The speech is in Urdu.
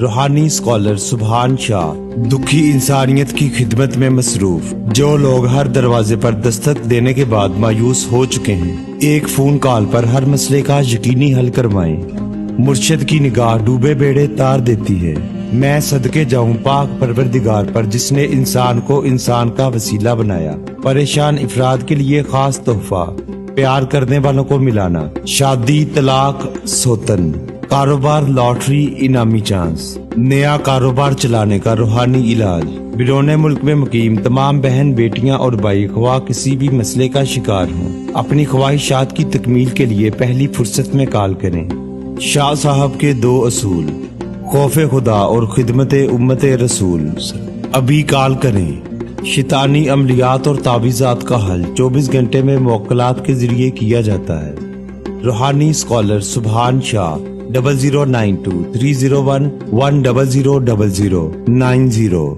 روحانی اسکالر سبحان شاہ دکھی انسانیت کی خدمت میں مصروف، جو لوگ ہر دروازے پر دستک دینے کے بعد مایوس ہو چکے ہیں، ایک فون کال پر ہر مسئلے کا یقینی حل کروائیں۔ مرشد کی نگاہ ڈوبے بیڑے تار دیتی ہے۔ میں صدقے جاؤں پاک پروردگار پر جس نے انسان کو انسان کا وسیلہ بنایا۔ پریشان افراد کے لیے خاص تحفہ، پیار کرنے والوں کو ملانا، شادی، طلاق، سوتن، کاروبار، لاٹری، انعامی چانس، نیا کاروبار چلانے کا روحانی علاج۔ بیرون ملک میں مقیم تمام بہن بیٹیاں اور بھائی خواہ کسی بھی مسئلے کا شکار ہوں، اپنی خواہشات کی تکمیل کے لیے پہلی فرصت میں کال کریں۔ شاہ صاحب کے 2 اصول، خوف خدا اور خدمت امت رسول۔ ابھی کال کریں۔ شیطانی عملیات اور تعویذات کا حل 24 گھنٹے میں موکلات کے ذریعے کیا جاتا ہے۔ روحانی اسکالر سبحان شاہ 0092 301 10000 90